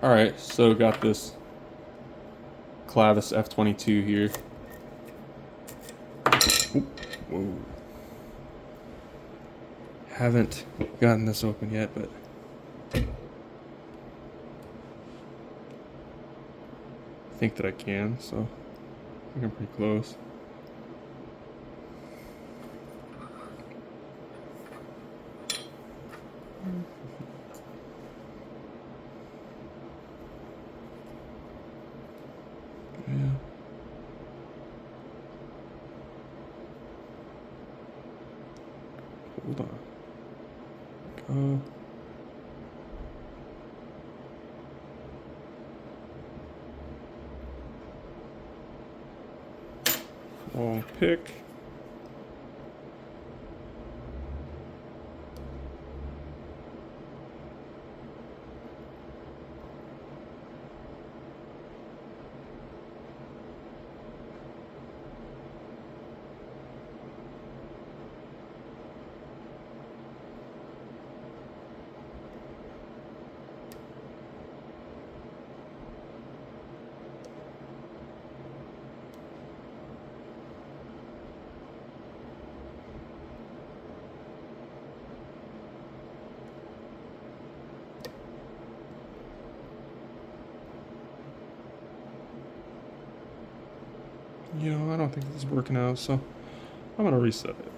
Alright, so got this Clavis F22 here. Oop, whoa. Haven't gotten this open yet, but I think that I can, so I think I'm pretty close. Yeah. Hold on. Go. Long pick. I don't think this is working out, so I'm gonna reset it.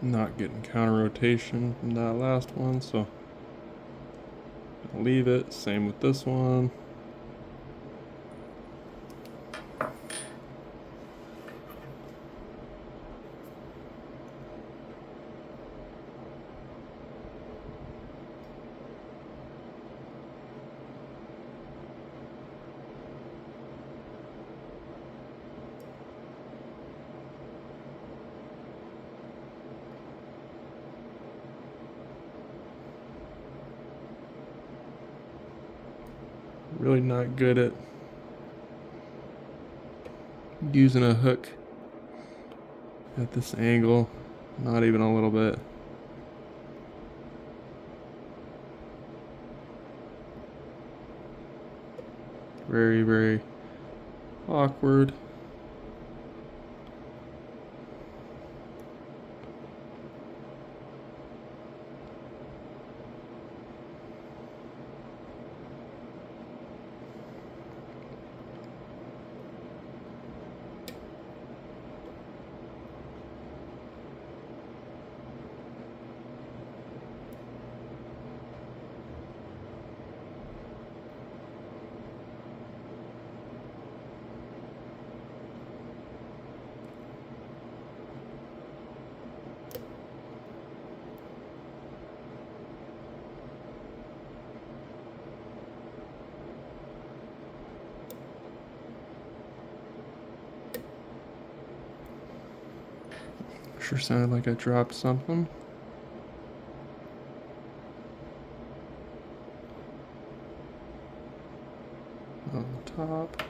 Not getting counter rotation from that last one, so I'll leave it. Same with this one. Really not good at using a hook at this angle. Not even a little bit. Very, very awkward. Sure sounded like I dropped something. On the top.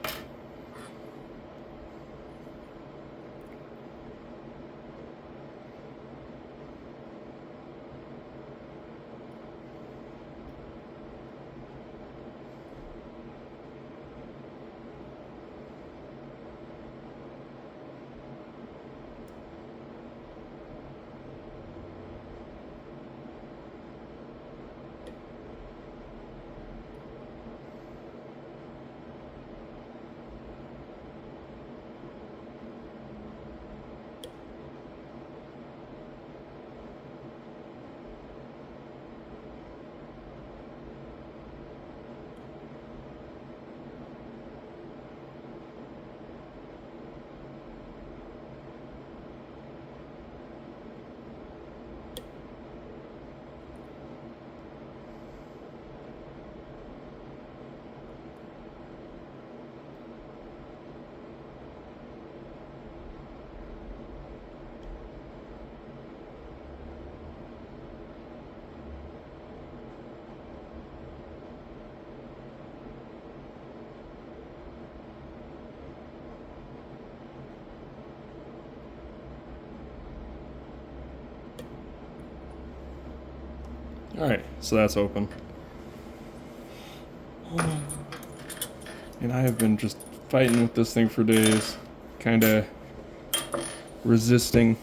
Alright, so that's open. And I have been just fighting with this thing for days, kind of resisting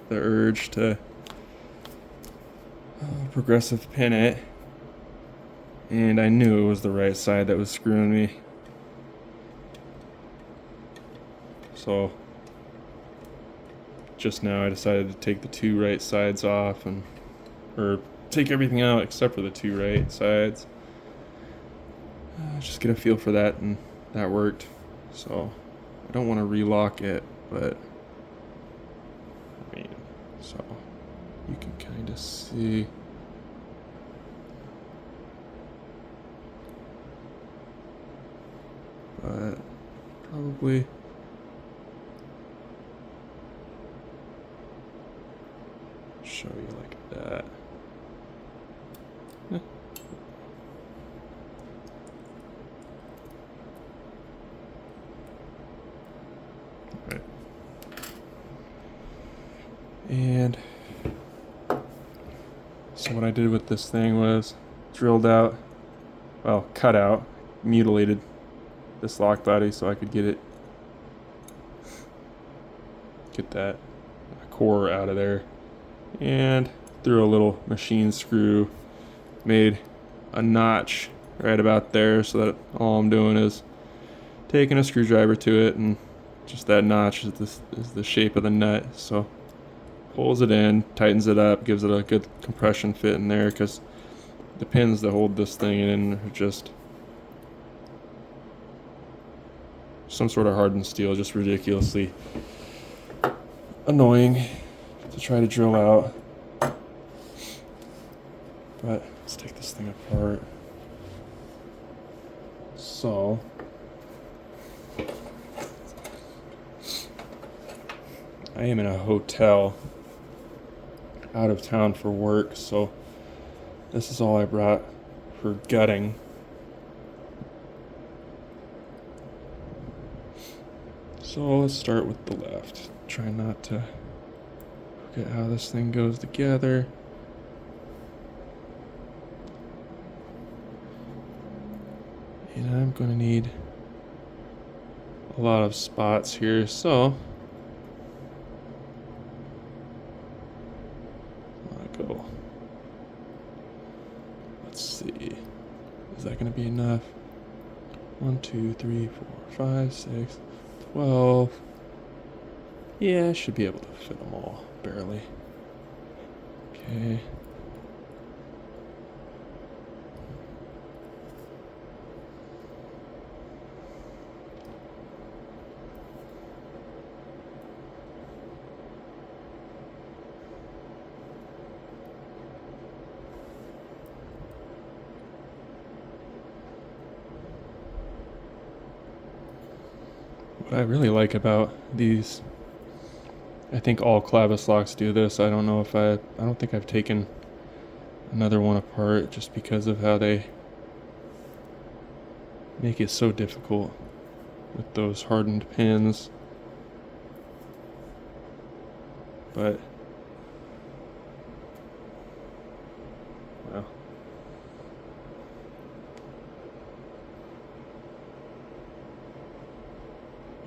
the urge to progressive pin it. And I knew it was the right side that was screwing me. So just now I decided to take the two right sides off, or take everything out except for the two right sides. Just get a feel for that, and that worked. So I don't want to relock it, but I mean, so you can kind of see. But probably show you like that. Right. And so what I did with this thing was drilled out, well, cut out, mutilated this lock body so I could get that core out of there, and threw a little machine screw, made a notch right about there, so that all I'm doing is taking a screwdriver to it, and just that notch is the shape of the nut, so pulls it in, tightens it up, gives it a good compression fit in there, because the pins that hold this thing in are just some sort of hardened steel, just ridiculously annoying to try to drill out. But let's take this thing apart. So I am in a hotel out of town for work, so this is all I brought for gutting. So let's start with the left. Try not to forget how this thing goes together. And I'm going to need a lot of spots here, so I'll go. Let's see. Is that going to be enough? 1, 2, 3, 4, 5, 6, 12. Yeah, I should be able to fit them all, barely. Okay. What I really like about these I think all Clavis locks do this. I don't know if I don't think I've taken another one apart just because of how they make it so difficult with those hardened pins. But well,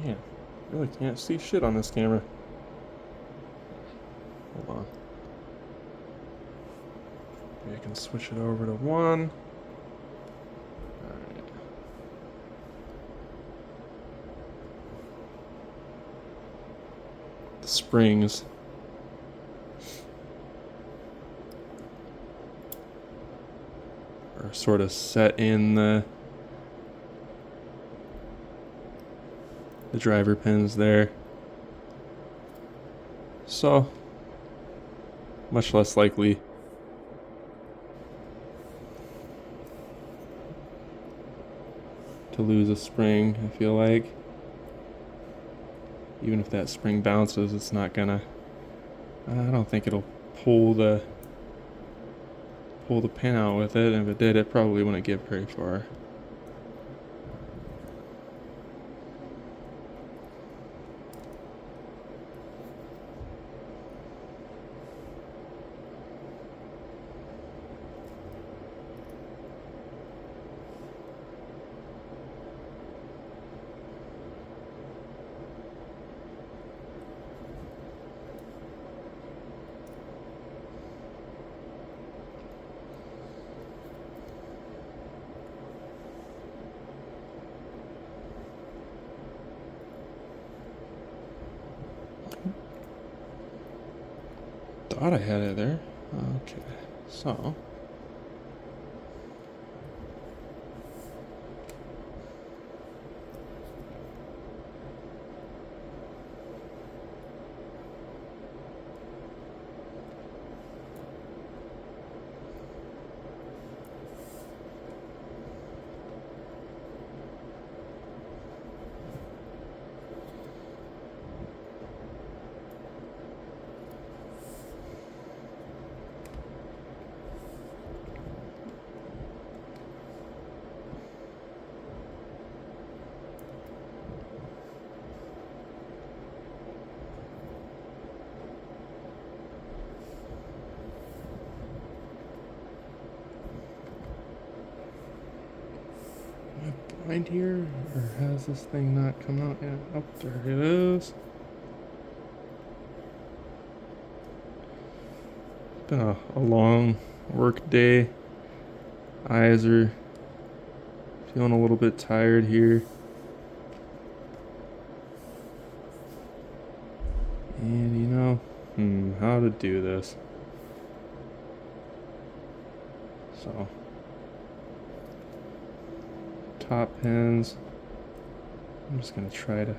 man, really can't see shit on this camera. Hold on. Maybe I can switch it over to 1. Alright. The springs are sort of set in the driver pins there. So much less likely to lose a spring, I feel like. Even if that spring bounces, it's not gonna, I don't think it'll pull the pin out with it. And if it did, it probably wouldn't get very far. Thought I had it there. Okay, so behind here, or has this thing not come out yet? Oh, there it is. Been a long work day. Eyes are feeling a little bit tired here. And you know, how to do this. So, top pins. I'm just gonna try to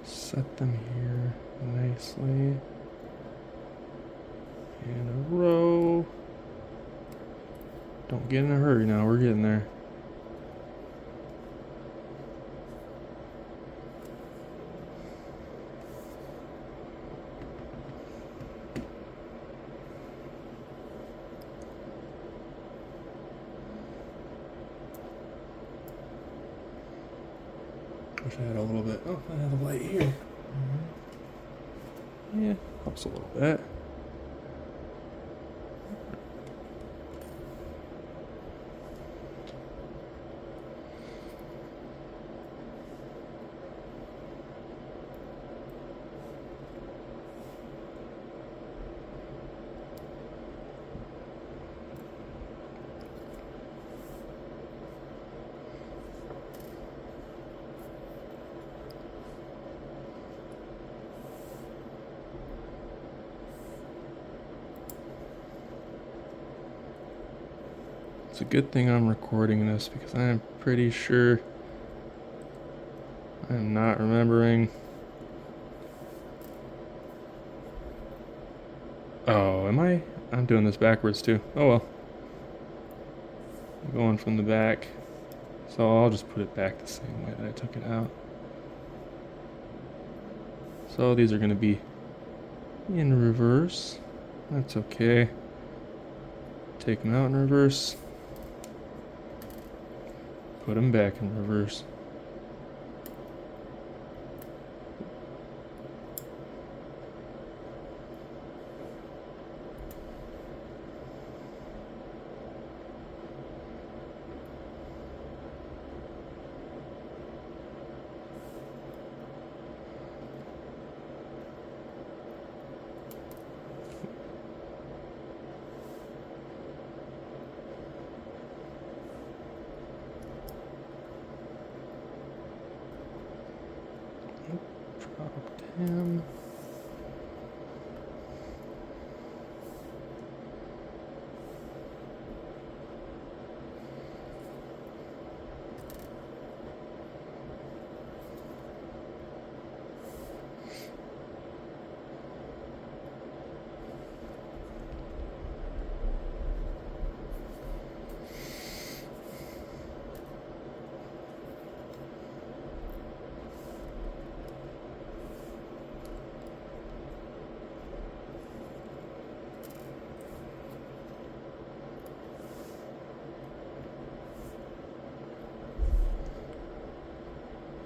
set them here nicely. And a row. Don't get in a hurry now, we're getting there. Wish I had a little bit. Oh, I have a light here. Yeah, helps a little bit. It's a good thing I'm recording this because I am pretty sure I'm not remembering Oh, am I? I'm doing this backwards too. Oh well. I'm going from the back. So I'll just put it back the same way that I took it out. So these are going to be in reverse. That's okay. Take them out in reverse. Put them back in reverse. Drop down.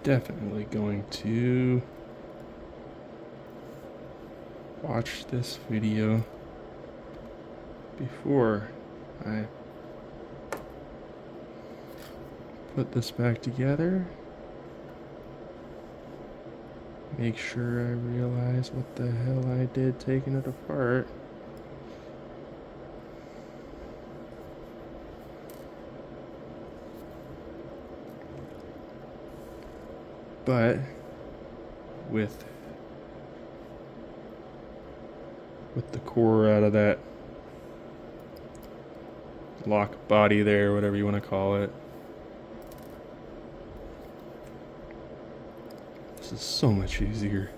Definitely going to watch this video before I put this back together. Make sure I realize what the hell I did taking it apart. But with the core out of that lock body there, whatever you want to call it, this is so much easier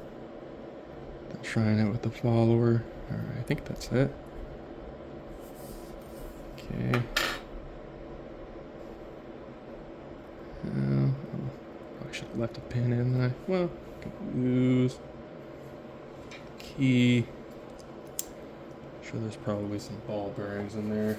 than trying it with the follower. Alright, I think that's it. Okay. I should have left a pin in there. Well, I can use key. I'm sure there's probably some ball bearings in there.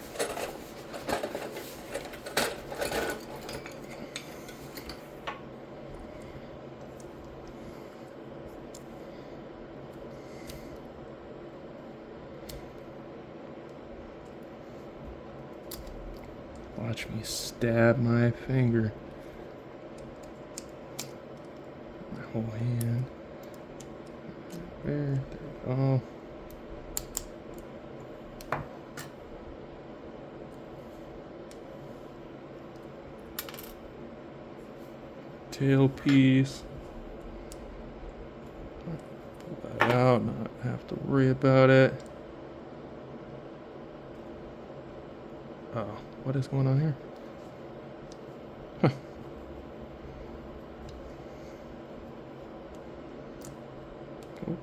Watch me stab my finger. My whole hand. There we go. Tailpiece. Pull that out, not have to worry about it. Oh, what is going on here? Huh. Oh.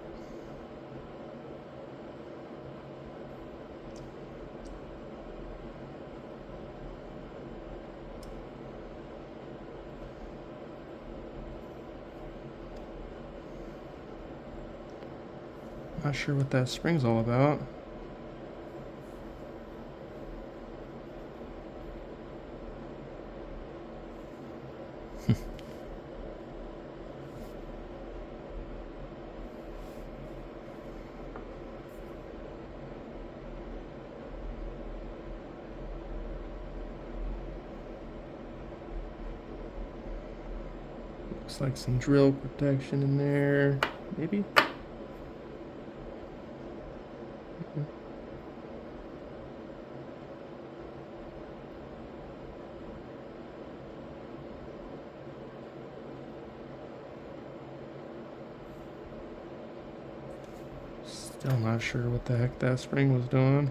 Not sure what that spring's all about. Looks like some drill protection in there, maybe? Still not sure what the heck that spring was doing.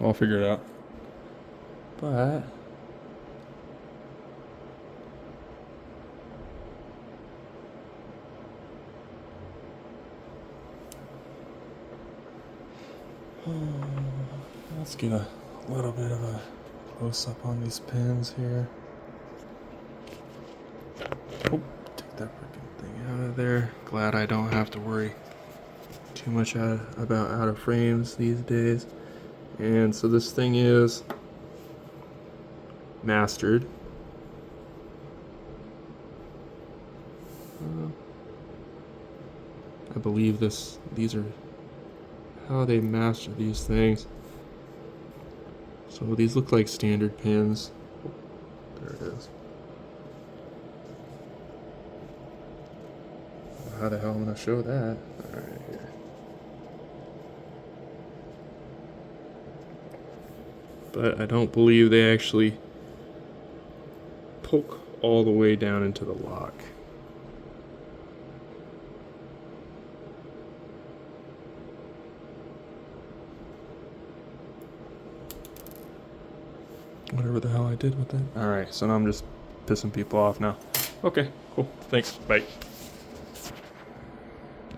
I'll figure it out. But let's get a little bit of a close up on these pins here. Oh, take that freaking thing out of there. Glad I don't have to worry too much about out of frames these days. And so this thing is mastered. I believe these are how they master these things. So these look like standard pins. There it is. How the hell am I gonna show that? Alright, here. But I don't believe they actually poke all the way down into the lock. Whatever the hell I did with that. Alright, so now I'm just pissing people off now. Okay, cool. Thanks. Bye.